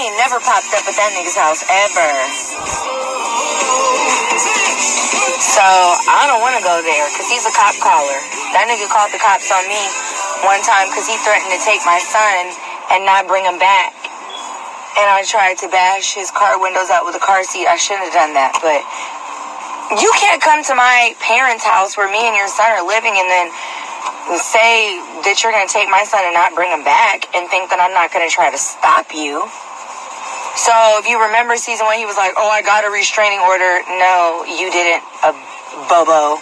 ain't never popped up at that nigga's house, ever. So, I don't want to go there, because he's a cop caller. That nigga called the cops on me one time because he threatened to take my son and not bring him back. And I tried to bash his car windows out with a car seat. I shouldn't have done that, but you can't come to my parents' house where me and your son are living and then say that you're going to take my son and not bring him back and think that I'm not going to try to stop you. So if you remember season 1, he was like, oh, I got a restraining order. No, you didn't, bobo.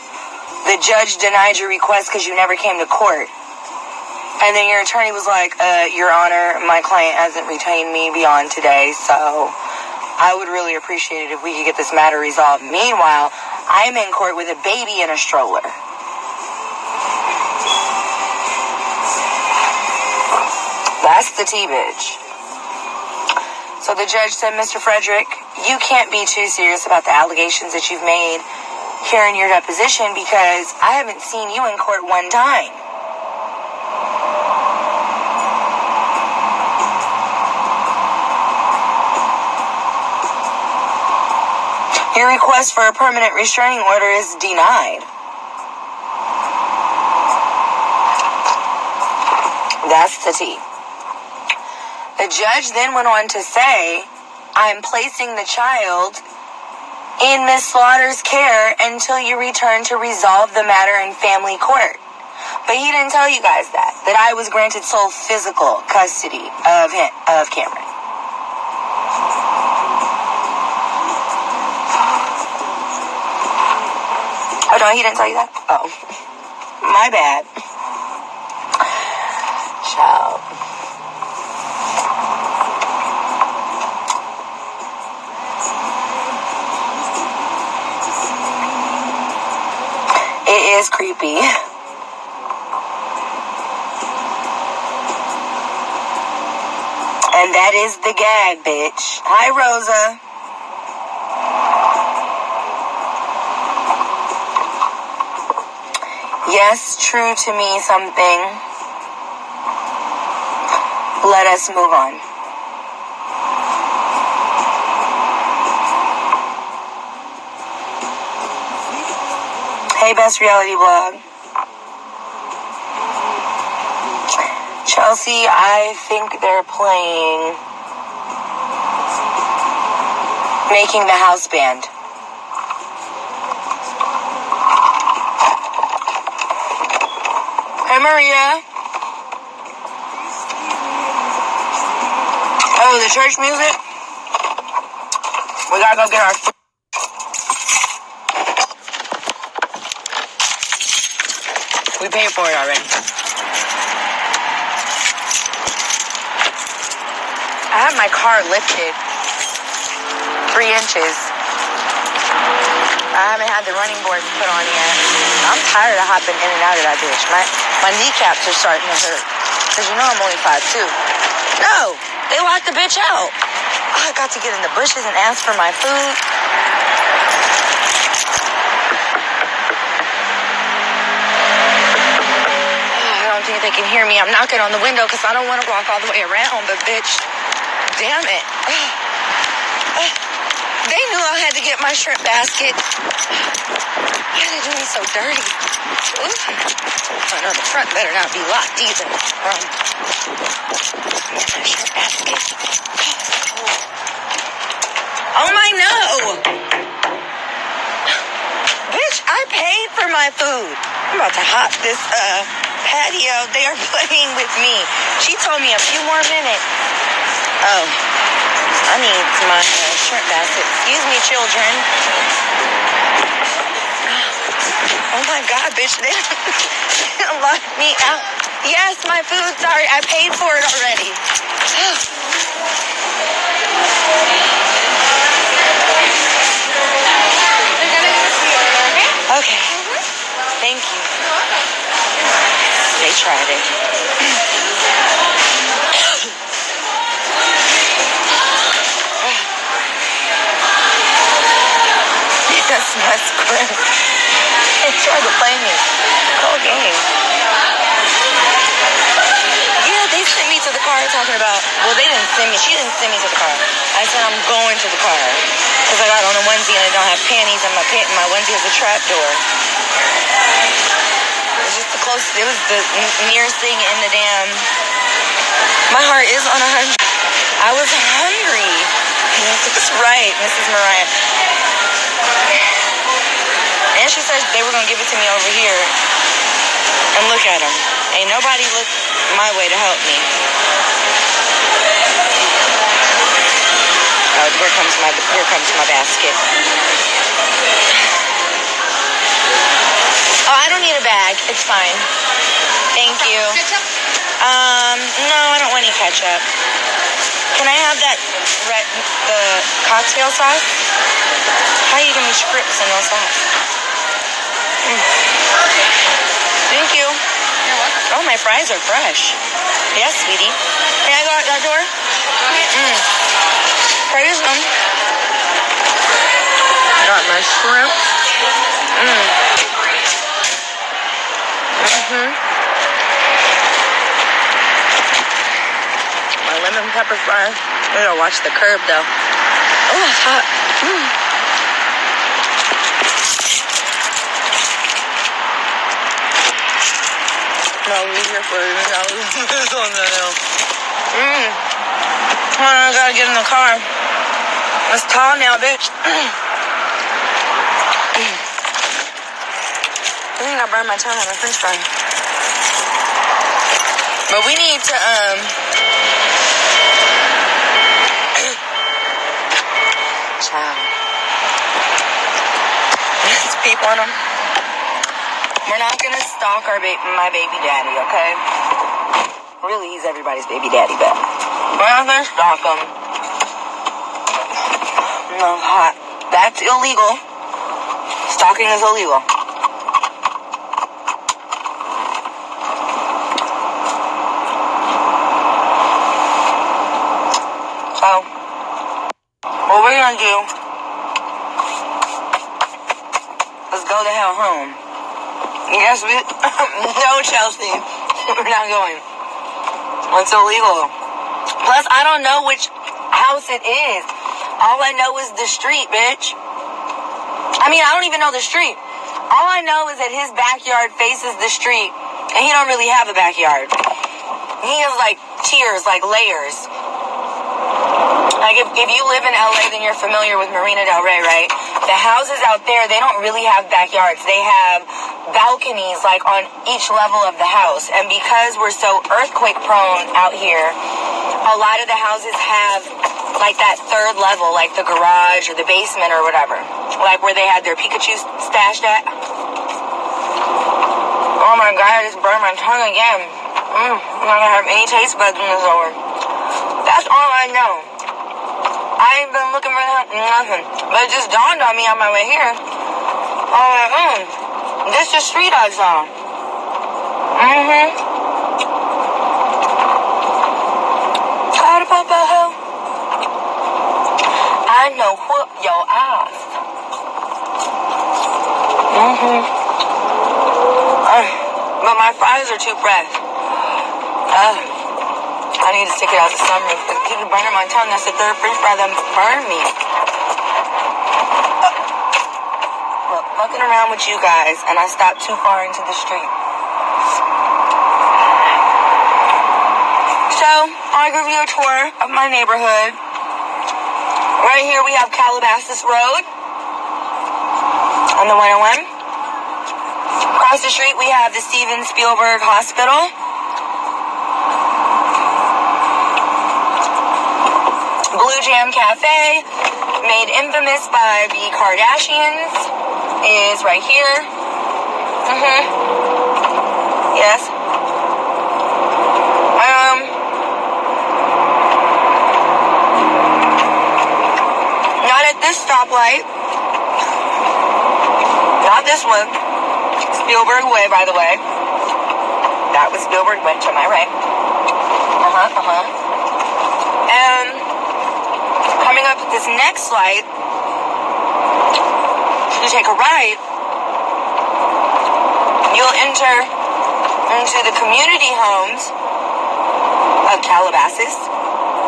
The judge denied your request because you never came to court. And then your attorney was like, Your Honor, my client hasn't retained me beyond today, so I would really appreciate it if we could get this matter resolved. Meanwhile, I'm in court with a baby in a stroller. That's the tea, bitch. So the judge said, Mr. Frederick, you can't be too serious about the allegations that you've made here in your deposition because I haven't seen you in court one time. Your request for a permanent restraining order is denied. That's the tea. The judge then went on to say, I'm placing the child in Miss Slaughter's care until you return to resolve the matter in family court. But he didn't tell you guys that I was granted sole physical custody of Cameron. Oh, no, he didn't tell you that? Oh, my bad. Child. It is creepy. And that is the gag, bitch. Hi, Rosa. Yes, true to me something. Let us move on. Hey, Best Reality Blog. Chelsea, I think they're playing Making the House Band. Hey, Maria. Oh, the church music? We gotta go get our food. We paid for it already. I have my car lifted 3 inches. I haven't had the running boards put on yet. I'm tired of hopping in and out of that bitch. My kneecaps are starting to hurt. Because you know I'm only 5'2". No! They locked the bitch out. I got to get in the bushes and ask for my food. I don't think they can hear me. I'm knocking on the window because I don't want to walk all the way around, but bitch, damn it. They knew I had to get my shrimp basket. Why did they do me so dirty? Ooh. Oh no, the front better not be locked either. Get my shrimp basket. Oh my no! Bitch, I paid for my food. I'm about to hop this patio. They are playing with me. She told me a few more minutes. Oh, I need my shrimp basket. Excuse me, children. Oh my God, bitch, they locked me out. Yes, my food, sorry, I paid for it already. Okay, thank you. They tried it. Yes, my script. They tried to play me. Cool game. Yeah, they sent me to the car talking about, well, they didn't send me. She didn't send me to the car. I'm going to the car. Because I got on a onesie and I don't have panties and my onesie has a trap door. It was just it was the nearest thing in the damn... My heart is on 100. I was hungry. That's right, Mrs. Mariah. And she said they were going to give it to me over here. And look at them. Ain't nobody looked my way to help me. Oh, here comes my basket. Oh, I don't need a bag. It's fine. Thank you. Ketchup? No, I don't want any ketchup. Can I have that the cocktail sauce? How you give me scripts and no sauce? Thank you. You're welcome. Oh, my fries are fresh. Yes, sweetie. Can I go out that door? Go ahead. Praise them. Got my shrimp. My lemon pepper fry. I gotta watch the curb though. Oh, it's hot. No, leave here for it. Hold on, I gotta get in the car. It's tall now, bitch. I think I burned my tongue on my french fry. But we need to, child. Let's peep on them. We're not gonna stalk my baby daddy, okay? Really, he's everybody's baby daddy, but we're not gonna stalk him. No, hot. That's illegal. Stalking is illegal. So, what we're gonna do is go the hell home. Yes, no, Chelsea. We're not going. It's illegal. Plus, I don't know which house it is. All I know is the street, bitch. I mean, I don't even know the street. All I know is that his backyard faces the street, and he don't really have a backyard. He has, like, tiers, like layers. Like, if you live in LA, then you're familiar with Marina Del Rey, right? The houses out there, they don't really have backyards. They have balconies, like, on each level of the house. And because we're so earthquake-prone out here, a lot of the houses have, like, that third level, like the garage or the basement or whatever. Like, where they had their Pikachu stashed at. Oh, my God, I just burned my tongue again. I'm not gonna have any taste buds when it's over. That's all I know. I ain't been looking for nothing. But it just dawned on me on my way here. This is the street I saw. I know whoop your ass. But my fries are too fresh. I need to stick it out the sunroof. It keeps burning my tongue. That's the third french fry that burned me. Look, fucking around with you guys, and I stopped too far into the street. So, I'll give you a tour of my neighborhood. Right here we have Calabasas Road on the 101. Across the street we have the Steven Spielberg Hospital. Blue Jam Cafe, made infamous by the Kardashians, is right here. Yes. Not at this stoplight. Not this one. Spielberg Way, by the way. That was Spielberg Way to my right. And coming up at this next light, you take a right, you'll enter into the community homes of Calabasas,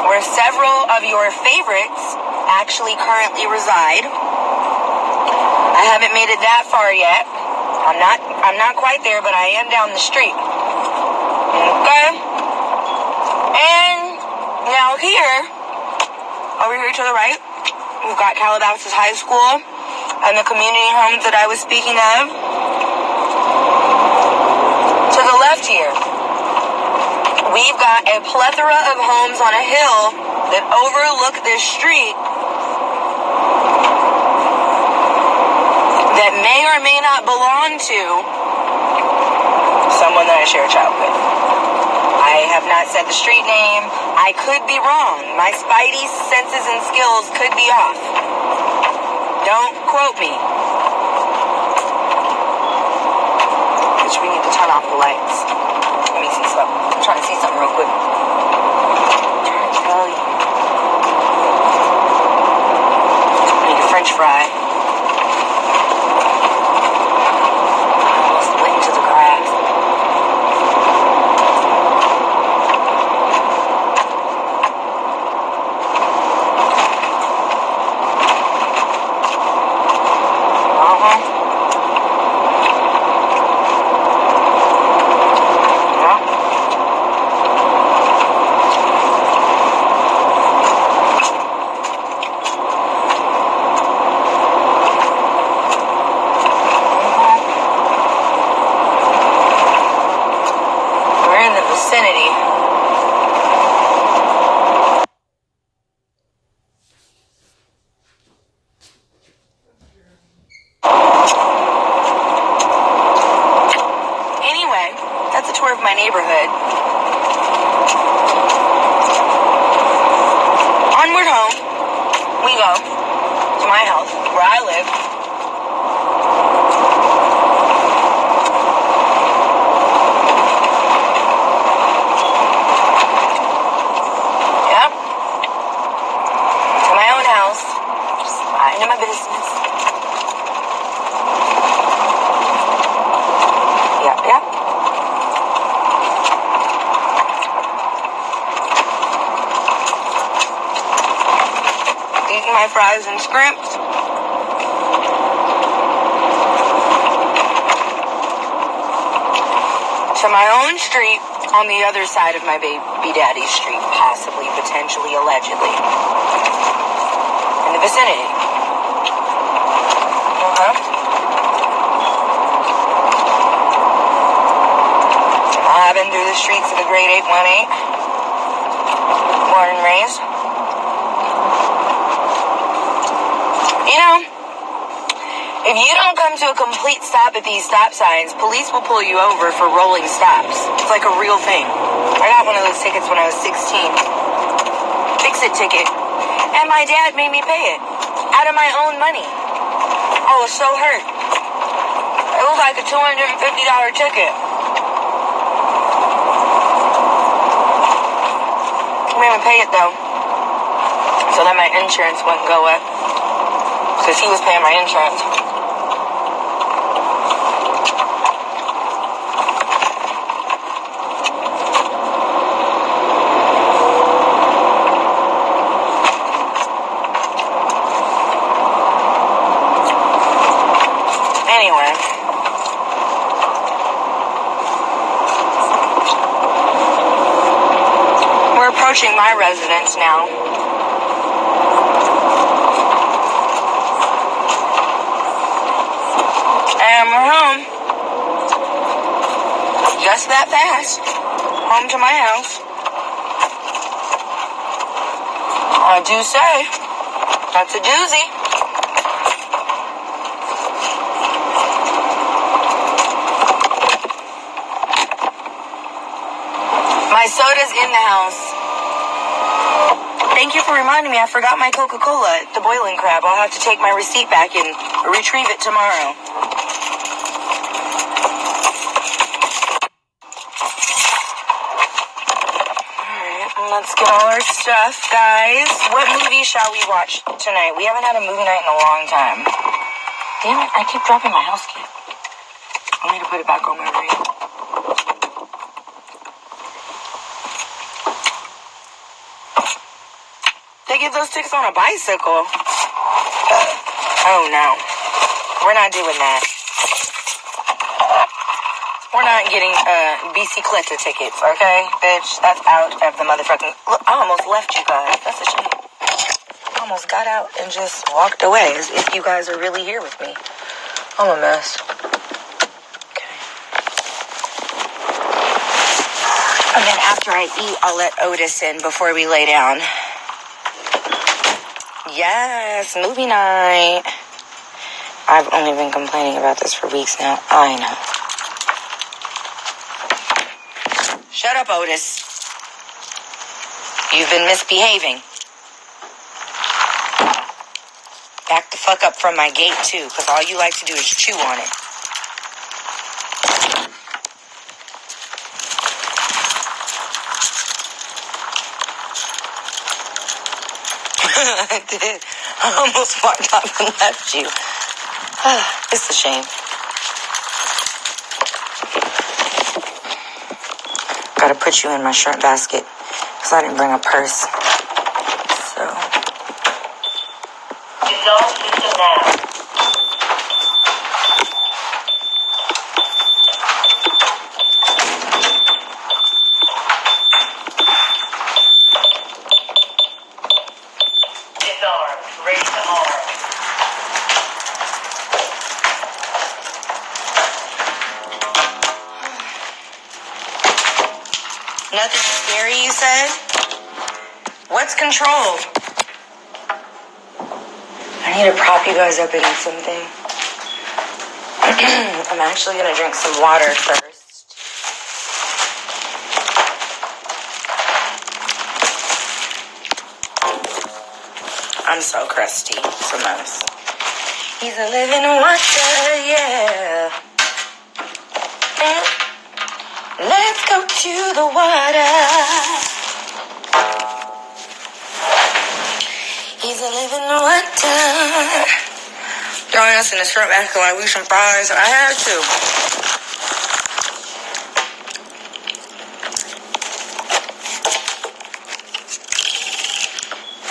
where several of your favorites actually currently reside. I haven't made it that far yet. I'm not quite there, but I am down the street. Okay? And now here, over here to the right, we've got Calabasas High School and the community homes that I was speaking of. To the left here, we've got a plethora of homes on a hill that overlook this street that may or may not belong to someone that I share a child with. I have not said the street name. I could be wrong. My spidey senses and skills could be off. Don't quote me. Which we need to turn off the lights. Let me see something. I'm trying to see something real quick. I'm trying to tell you. I need a French fry. Of my neighborhood. Onward home we go to my house where I live. Yep. To my own house. Just minding my business. Yep. My fries and scrimps. To my own street on the other side of my baby daddy's street, possibly, potentially, allegedly. In the vicinity. I've been through the streets of the great 818. Born and raised. You know, if you don't come to a complete stop at these stop signs, police will pull you over for rolling stops. It's like a real thing. I got one of those tickets when I was 16. Fix-it ticket. And my dad made me pay it. Out of my own money. I was so hurt. It was like a $250 ticket. I made me pay it though. So that my insurance wouldn't go up. Because he was paying my insurance. Anyway. We're approaching my residence now. And we're home. Just that fast. Home to my house. I do say, that's a doozy. My soda's in the house. Thank you for reminding me. I forgot my Coca-Cola at the Boiling Crab. I'll have to take my receipt back and retrieve it tomorrow. Let's get all our stuff, guys. What movie shall we watch tonight? We haven't had a movie night in a long time. Damn it, I keep dropping my house key. I need to put it back on my ring. Take get those tickets on a bicycle. Oh, no. We're not doing that. We're not getting BC Collector tickets, okay, bitch? That's out of the motherfucking... Look, I almost left you guys. That's a shame. I almost got out and just walked away as if you guys are really here with me. I'm a mess. Okay. And then after I eat, I'll let Otis in before we lay down. Yes, movie night. I've only been complaining about this for weeks now. I know. Shut up, Otis. You've been misbehaving. Back the fuck up from my gate, too, because all you like to do is chew on it. I did. I almost walked off and left you. It's a shame. Gotta put you in my shrimp basket because I didn't bring a purse. So. Dissolve system now. Disarmed. Ready to arm. Nothing scary, you said? What's control? I need to prop you guys up against something. I'm actually going to drink some water first. I'm so crusty. It's a mess. He's a living wonder, yeah. Let's go to the water. He's a living wonder. Throwing us in the shrimp basket like we some fries. I had to.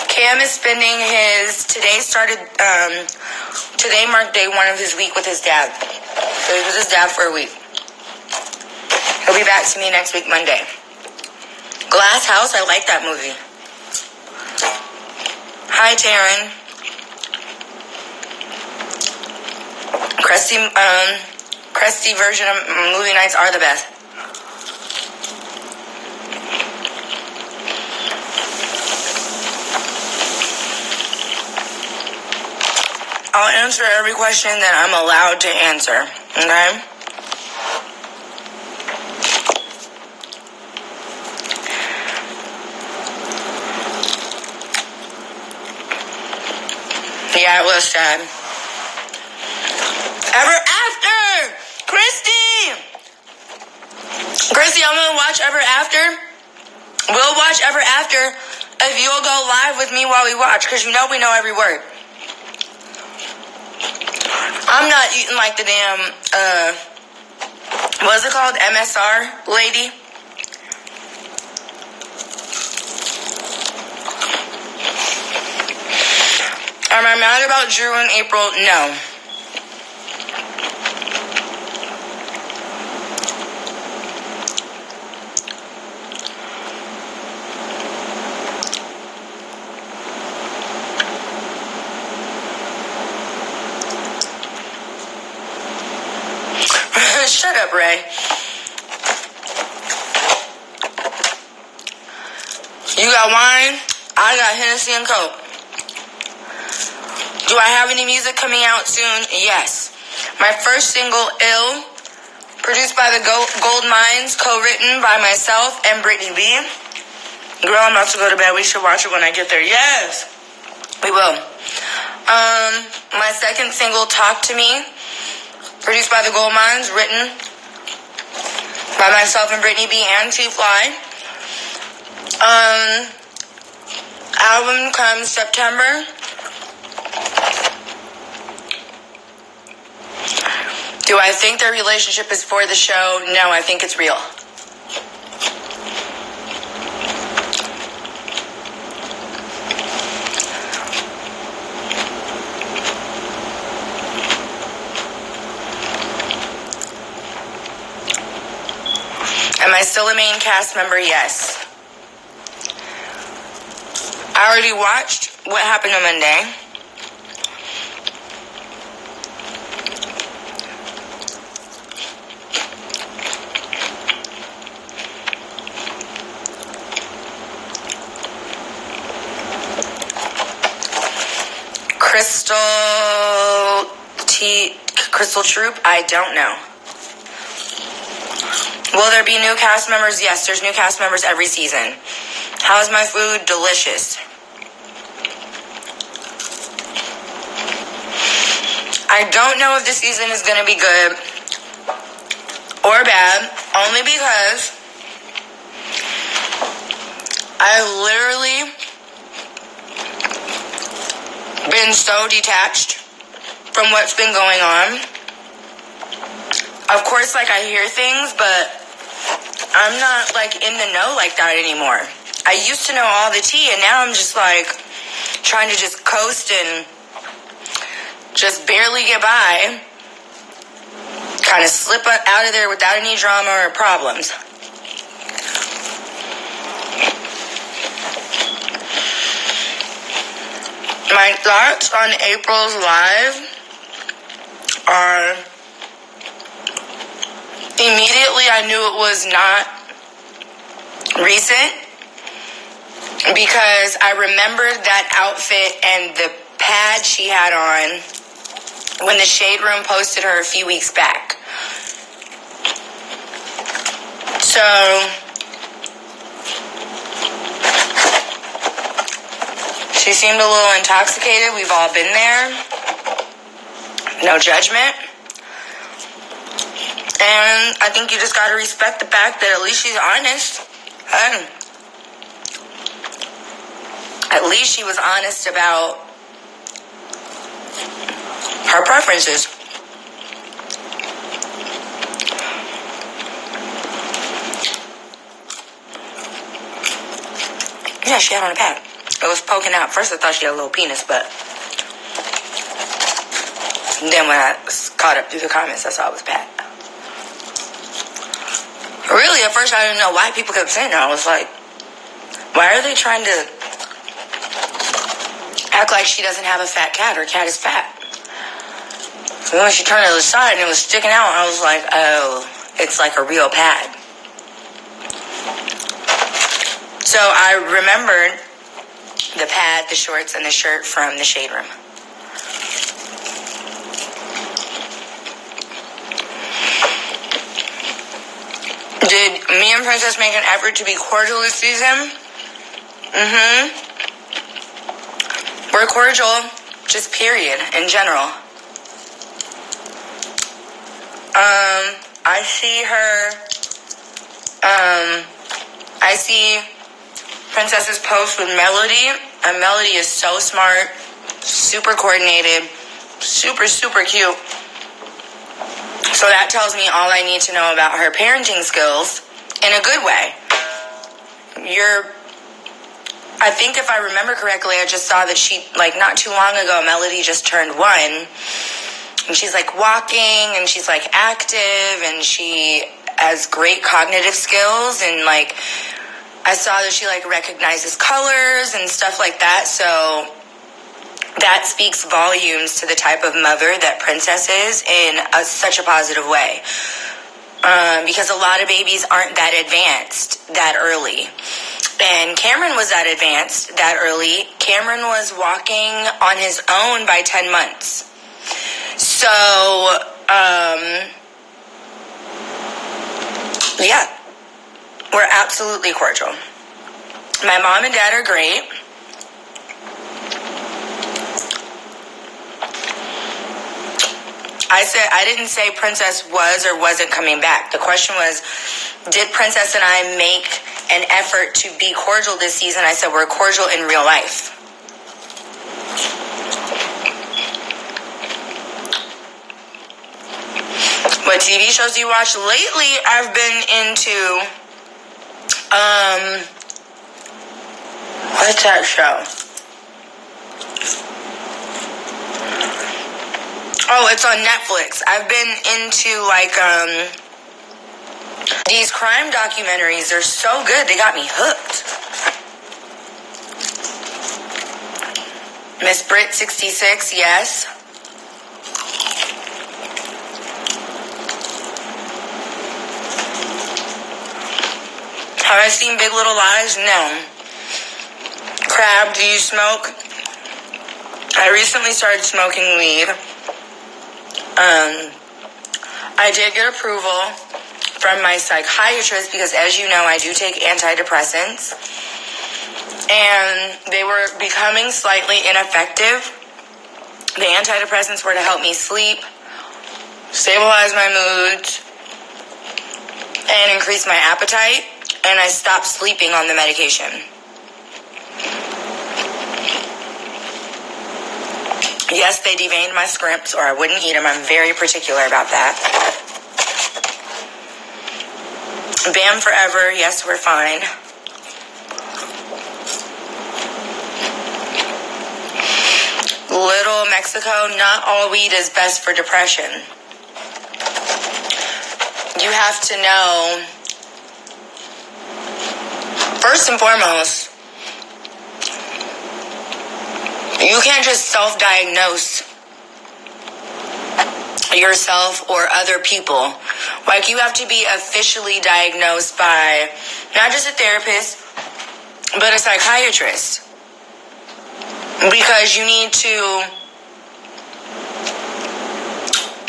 Cam is spending his... Today marked day one of his week with his dad. So he was his dad for a week. He'll be back to me next week, Monday. Glass House, I like that movie. Hi, Taryn. Crusty version of movie nights are the best. I'll answer every question that I'm allowed to answer, okay? Yeah, it was sad. Ever After! Christy, I'm gonna watch Ever After. We'll watch Ever After if you'll go live with me while we watch, because you know we know every word. I'm not eating like the damn, what's it called? MSR lady. Am I mad about Drew and April? No. Shut up, Ray. You got wine? I got Hennessy and Coke. Do I have any music coming out soon? Yes. My first single, Ill, produced by the Gold Mines, co-written by myself and Brittany B. Girl, I'm about to go to bed. We should watch it when I get there. Yes, we will. My second single, Talk to Me, produced by the Gold Mines, written by myself and Brittany B and T-Fly. Album comes September. Do I think their relationship is for the show? No, I think it's real. I still a main cast member? Yes. I already watched what happened on Monday. Crystal Troop? I don't know. Will there be new cast members? Yes, there's new cast members every season. How's my food? Delicious. I don't know if this season is going to be good or bad, only because I've literally been so detached from what's been going on. Of course, like, I hear things, but I'm not, like, in the know like that anymore. I used to know all the tea, and now I'm just, like, trying to just coast and just barely get by. Kind of slip out of there without any drama or problems. My thoughts on April's live are, immediately I knew it was not recent because I remembered that outfit and the pad she had on when the Shade Room posted her a few weeks back. So she seemed a little intoxicated. We've all been there. No judgment. And I think you just gotta respect the fact that at least she's honest. At least she was honest about her preferences. Yeah, she had on a pad. It was poking out. First I thought she had a little penis, but then when I caught up through the comments, I saw it was a pad. Really, at first I didn't know why people kept saying that. I was like, why are they trying to act like she doesn't have a fat cat? Her cat is fat. And when she turned to the side and it was sticking out, I was like, oh, it's like a real pad. So I remembered the pad, the shorts, and the shirt from the Shade Room. Did me and Princess make an effort to be cordial this season? We're cordial, just period, in general. I see her, I see Princess's post with Melody, and Melody is so smart, super coordinated, super, super cute. So that tells me all I need to know about her parenting skills in a good way. I think if I remember correctly, I just saw that she, like, not too long ago, Melody just turned 1. And she's, like, walking, and she's, like, active, and she has great cognitive skills. And, like, I saw that she, like, recognizes colors and stuff like that. So that speaks volumes to the type of mother that Princess is in such a positive way. Because a lot of babies aren't that advanced that early. And Cameron was that advanced that early. Cameron was walking on his own by 10 months. So, yeah, we're absolutely cordial. My mom and dad are great. I didn't say Princess was or wasn't coming back. The question was, did Princess and I make an effort to be cordial this season? I said we're cordial in real life. What TV shows do you watch? Lately, I've been into, what's that show? Oh, it's on Netflix. I've been into, like, These crime documentaries are so good, they got me hooked. Miss Brit 66, yes. Have I seen Big Little Lies? No. Crab, do you smoke? I recently started smoking weed. I did get approval from my psychiatrist because, as you know, I do take antidepressants. And they were becoming slightly ineffective. The antidepressants were to help me sleep, stabilize my moods, and increase my appetite. And I stopped sleeping on the medication. Yes, they deveined my scrimps or I wouldn't eat them. I'm very particular about that. Bam forever. Yes, we're fine. Little Mexico, not all weed is best for depression. You have to know, first and foremost, you can't just self-diagnose yourself or other people. Like, you have to be officially diagnosed by not just a therapist, but a psychiatrist. Because you need to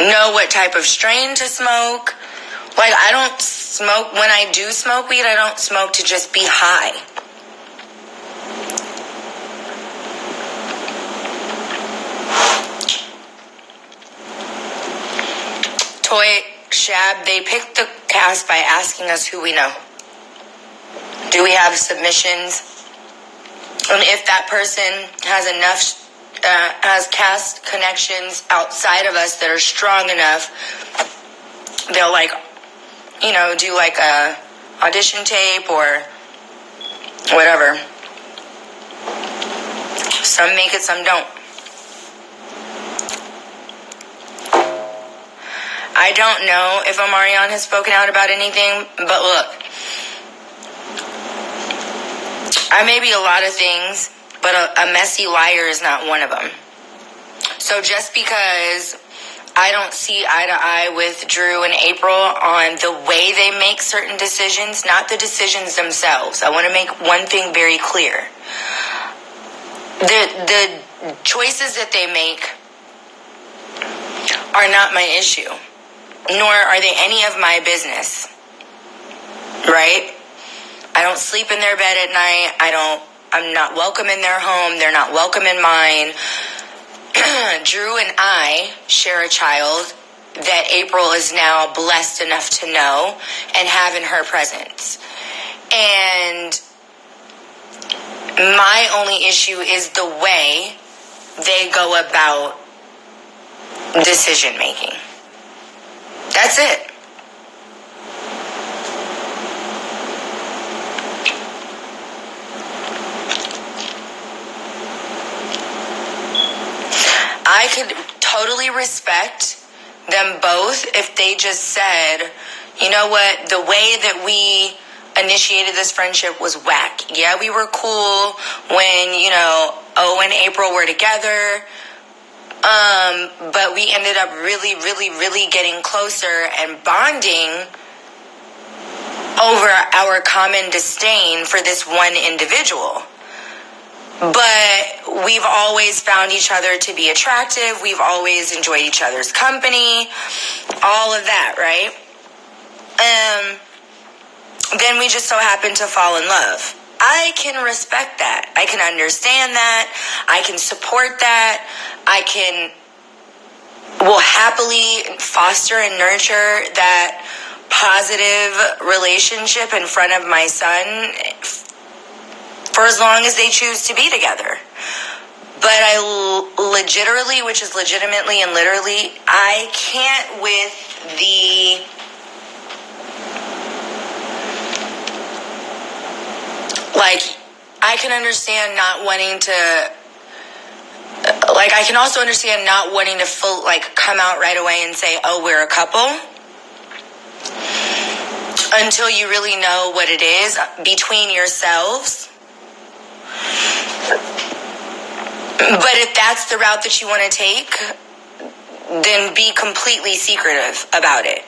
know what type of strain to smoke. Like, I don't smoke, when I do smoke weed, I don't smoke to just be high. Toy Shab, they picked the cast by asking us who we know. Do we have submissions? And if that person has enough, has cast connections outside of us that are strong enough, they'll do like a audition tape or whatever. Some make it, some don't. I don't know if Omarion has spoken out about anything, but look, I may be a lot of things, but a messy liar is not one of them. So just because I don't see eye to eye with Drew and April on the way they make certain decisions, not the decisions themselves. I want to make one thing very clear. The choices that they make are not my issue, nor are they any of my business, right? I don't sleep in their bed at night. I'm not welcome in their home. They're not welcome in mine. Drew and I share a child that April is now blessed enough to know and have in her presence. And my only issue is the way they go about decision making. That's it. I could totally respect them both if they just said, you know what, the way that we initiated this friendship was whack. Yeah, we were cool when, O and April were together, but we ended up really, really, really getting closer and bonding over our common disdain for this one individual. But we've always found each other to be attractive. We've always enjoyed each other's company. All of that, right? Then we just so happen to fall in love. I can respect that. I can understand that. I can support that. Will happily foster and nurture that positive relationship in front of my son for as long as they choose to be together. But I legitimately, which is legitimately and literally, I can't with the I can understand not wanting to, I can also understand not wanting to come out right away and say, oh, we're a couple. until you really know what it is between yourselves. But if that's the route that you want to take, then be completely secretive about it.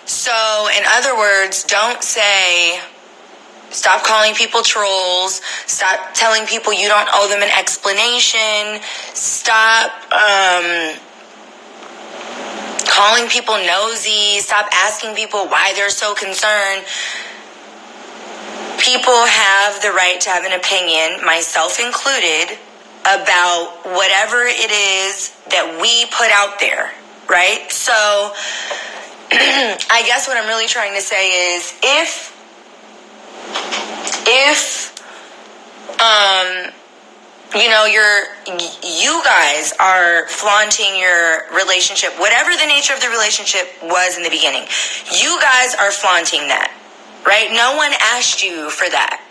So, in other words, don't say, stop calling people trolls, stop telling people you don't owe them an explanation, stop calling people nosy, stop asking people why they're so concerned. People have the right to have an opinion, myself included, about whatever it is that we put out there, right? So, I guess what I'm really trying to say is if you guys are flaunting your relationship, whatever the nature of the relationship was in the beginning, you guys are flaunting that, right? No one asked you for that.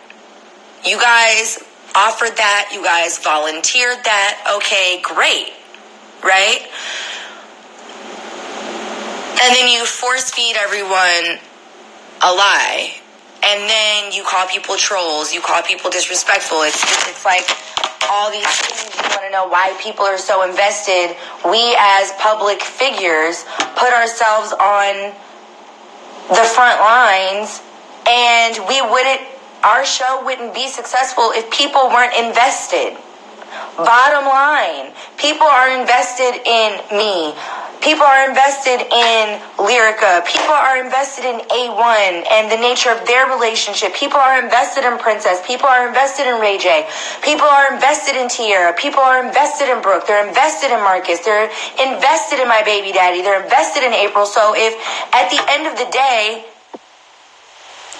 You guys offered that. You guys volunteered that. Okay, great, right? And then you force feed everyone a lie. And then you call people trolls. You call people disrespectful. It's like all these things. You want to know why people are so invested. We as public figures put ourselves on the front lines, and our show wouldn't be successful if people weren't invested. Bottom line, people are invested in me. People are invested in Lyrica. People are invested in A1 and the nature of their relationship. People are invested in Princess. People are invested in Ray J. People are invested in Tierra. People are invested in Brooke. They're invested in Marcus. They're invested in my baby daddy. They're invested in April. So if at the end of the day,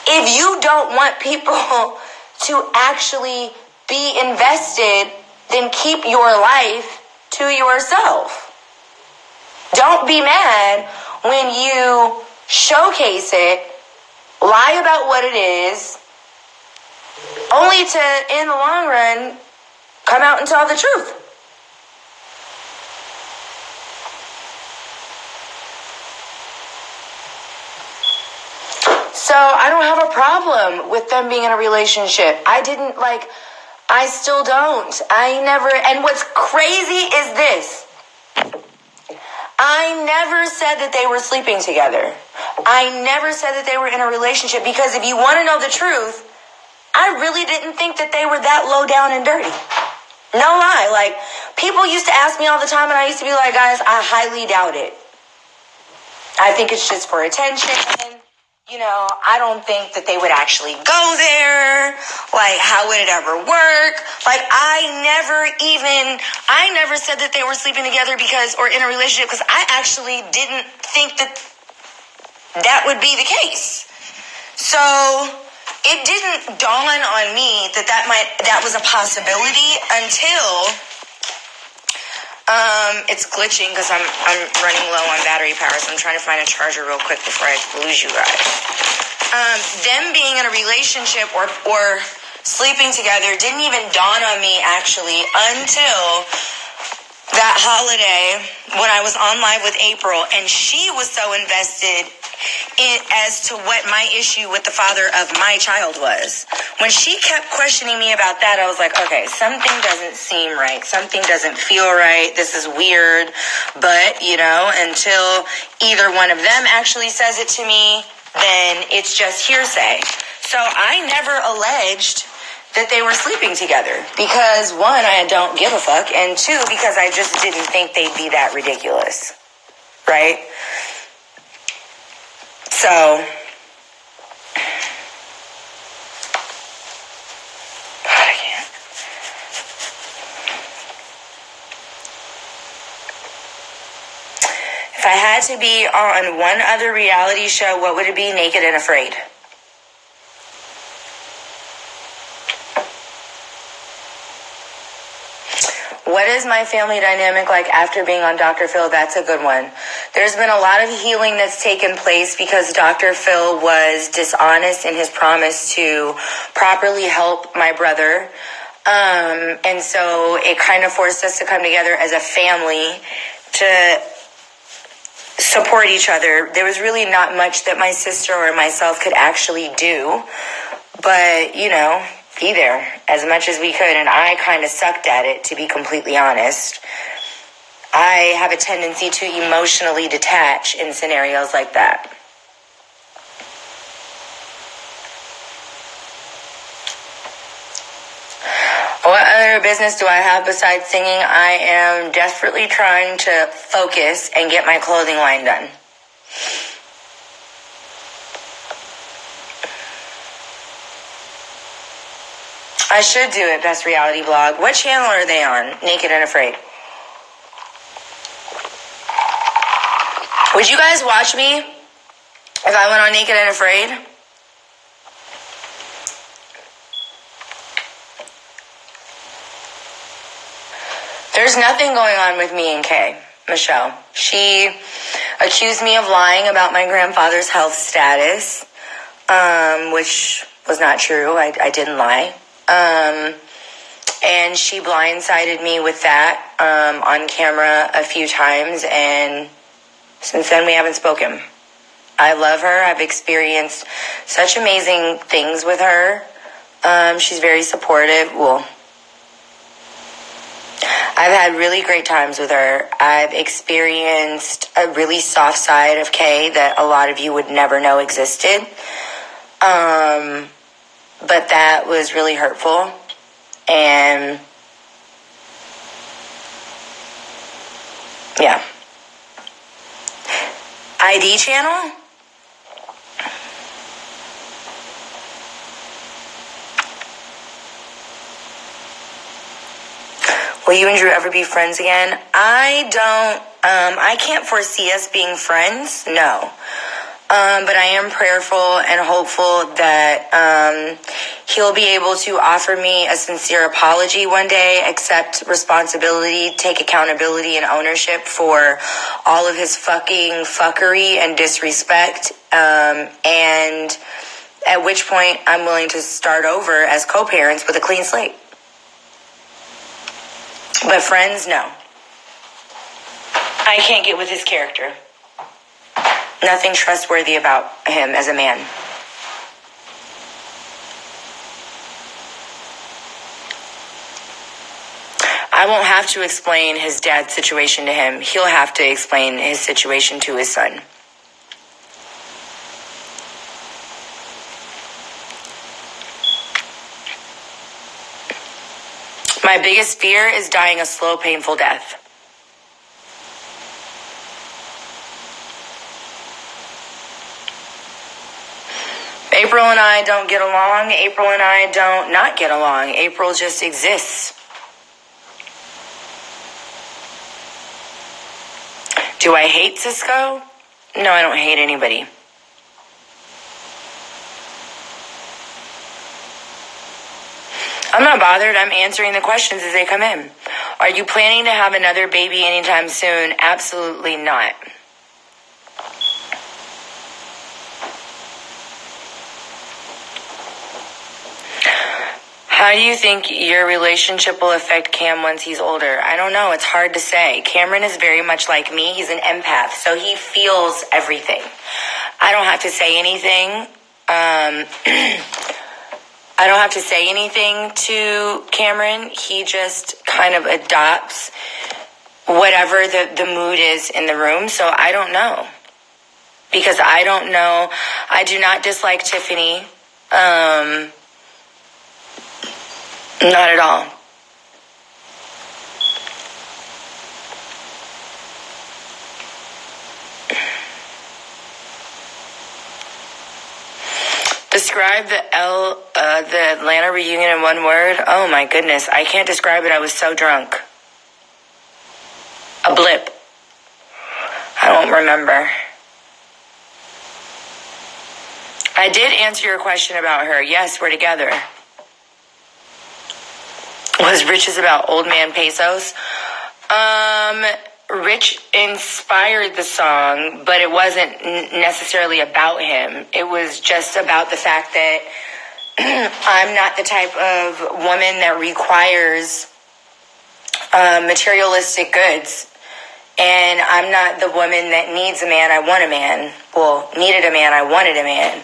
if you don't want people to actually be invested, then keep your life to yourself. Don't be mad when you showcase it, lie about what it is, only to, in the long run, come out and tell the truth. So I don't have a problem with them being in a relationship. I still don't. And what's crazy is this. I never said that they were sleeping together. I never said that they were in a relationship, because if you want to know the truth, I really didn't think that they were that low down and dirty. No lie. Like, people used to ask me all the time, and I used to be like, guys, I highly doubt it. I think it's just for attention. I don't think that they would actually go there. Like, how would it ever work? Like, I never said that they were sleeping together or in a relationship, because I actually didn't think that would be the case. So it didn't dawn on me that was a possibility until it's glitching because I'm running low on battery power, so I'm trying to find a charger real quick before I lose you guys. Them being in a relationship or sleeping together didn't even dawn on me actually until that holiday when I was on live with April, and she was so invested as to what my issue with the father of my child was. When she kept questioning me about that, I was like, okay, something doesn't seem right. Something doesn't feel right. This is weird. But, until either one of them actually says it to me, then it's just hearsay. So I never alleged that they were sleeping together because, one, I don't give a fuck, and two, because I just didn't think they'd be that ridiculous, right? So, I can't. If I had to be on one other reality show, what would it be? Naked and Afraid. What is my family dynamic like after being on Dr. Phil? That's a good one. There's been a lot of healing that's taken place because Dr. Phil was dishonest in his promise to properly help my brother. And so it kind of forced us to come together as a family to support each other. There was really not much that my sister or myself could actually do, but, you know, be there as much as we could. And I kind of sucked at it, to be completely honest. I have a tendency to emotionally detach in scenarios like that. What other business do I have besides singing? I am desperately trying to focus and get my clothing line done. I should do it, Best Reality Blog. What channel are they on? Naked and Afraid. Would you guys watch me if I went on Naked and Afraid? There's nothing going on with me and Kay, Michelle. She accused me of lying about my grandfather's health status, which was not true. I didn't lie. And she blindsided me with that on camera a few times, and since then we haven't spoken. I love her. I've experienced such amazing things with her. She's very supportive. Well, I've had really great times with her. I've experienced a really soft side of Kay that a lot of you would never know existed. But that was really hurtful. And yeah. ID channel? Will you and Drew ever be friends again? I can't foresee us being friends, no. But I am prayerful and hopeful that he'll be able to offer me a sincere apology one day, accept responsibility, take accountability and ownership for all of his fucking fuckery and disrespect, and at which point I'm willing to start over as co-parents with a clean slate. But friends, no. I can't get with his character. Nothing trustworthy about him as a man. I won't have to explain his dad's situation to him. He'll have to explain his situation to his son. My biggest fear is dying a slow, painful death. April and I don't get along. April and I don't not get along. April just exists. Do I hate Cisco? No, I don't hate anybody. I'm not bothered. I'm answering the questions as they come in. Are you planning to have another baby anytime soon? Absolutely not. How do you think your relationship will affect Cam once he's older? I don't know. It's hard to say. Cameron is very much like me. He's an empath, so he feels everything. I don't have to say anything. I don't have to say anything to Cameron. He just kind of adopts whatever the mood is in the room. So I don't know. Because I don't know. I do not dislike Tiffany. Not at all. Describe the Atlanta reunion in one word. Oh my goodness, I can't describe it. I was so drunk. A blip. I don't remember. I did answer your question about her. Yes, we're together. Was Rich's about old man pesos? Rich inspired the song, but it wasn't necessarily about him. It was just about the fact that I'm not the type of woman that requires materialistic goods. And I'm not the woman that needs a man, I want a man. Well, needed a man, I wanted a man.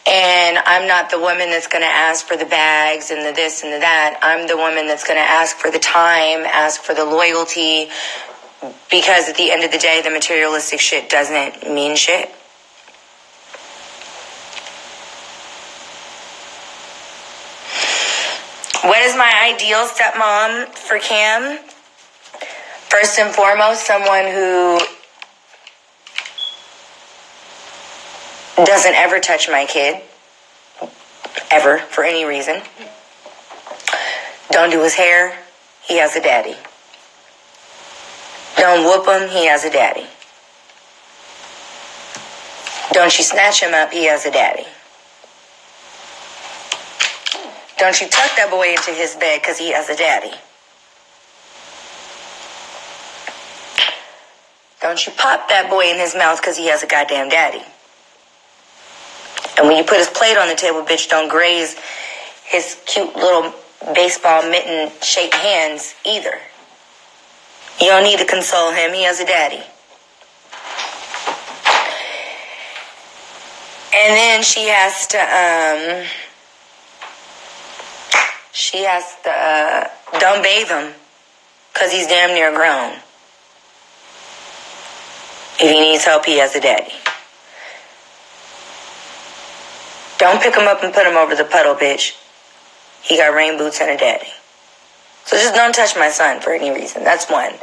And I'm not the woman that's going to ask for the bags and the this and the that. I'm the woman that's going to ask for the time, ask for the loyalty, because at the end of the day, the materialistic shit doesn't mean shit. What is my ideal stepmom for Cam? First and foremost, someone who doesn't ever touch my kid. Ever, for any reason. Don't do his hair. He has a daddy. Don't whoop him. He has a daddy. Don't you snatch him up. He has a daddy. Don't you tuck that boy into his bed because he has a daddy. Don't you pop that boy in his mouth because he has a goddamn daddy. And when you put his plate on the table, bitch, don't graze his cute little baseball mitten shaped hands either. You don't need to console him. He has a daddy. And then she has to don't bathe him because he's damn near grown. If he needs help, he has a daddy. Don't pick him up and put him over the puddle, bitch. He got rain boots and a daddy. So just don't touch my son for any reason. That's one.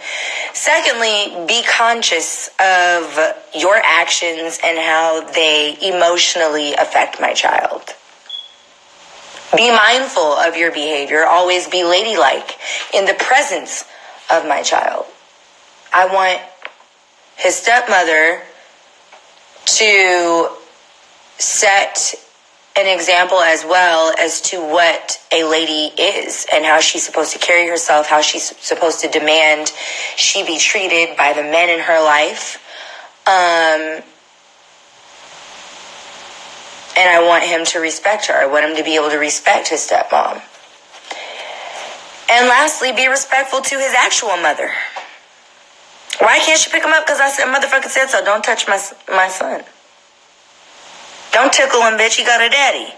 Secondly, be conscious of your actions and how they emotionally affect my child. Be mindful of your behavior. Always be ladylike in the presence of my child. I want his stepmother to set an example as well as to what a lady is and how she's supposed to carry herself, how she's supposed to demand she be treated by the men in her life. And I want him to respect her. I want him to be able to respect his stepmom. And lastly, be respectful to his actual mother. Why can't she pick him up? Because I said, motherfucker said so. Don't touch my son. Don't tickle him, bitch. He got a daddy.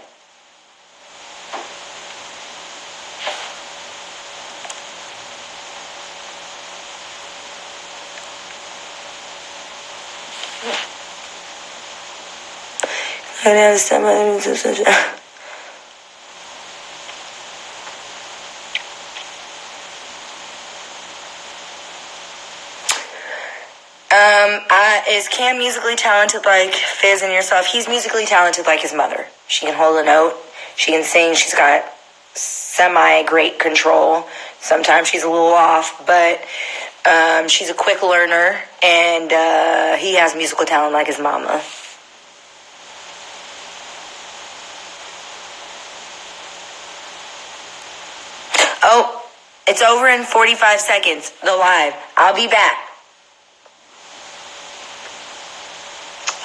Is Cam musically talented like Fizz and yourself? He's musically talented like his mother. She can hold a note. She can sing. She's got semi-great control. Sometimes she's a little off, but she's a quick learner, and he has musical talent like his mama. Oh, it's over in 45 seconds, the live. I'll be back.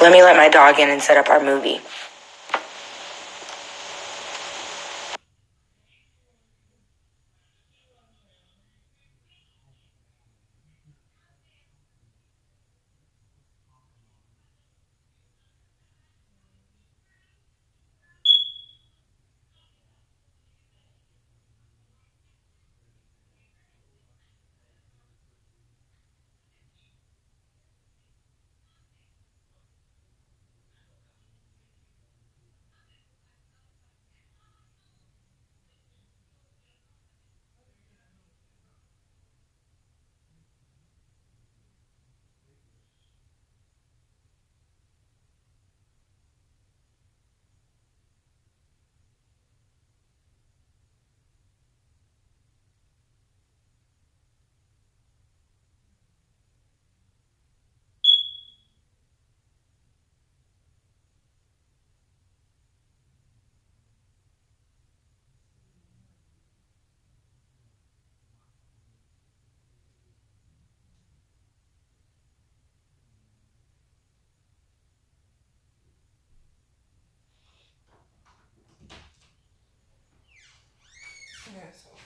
Let me let my dog in and set up our movie. asshole.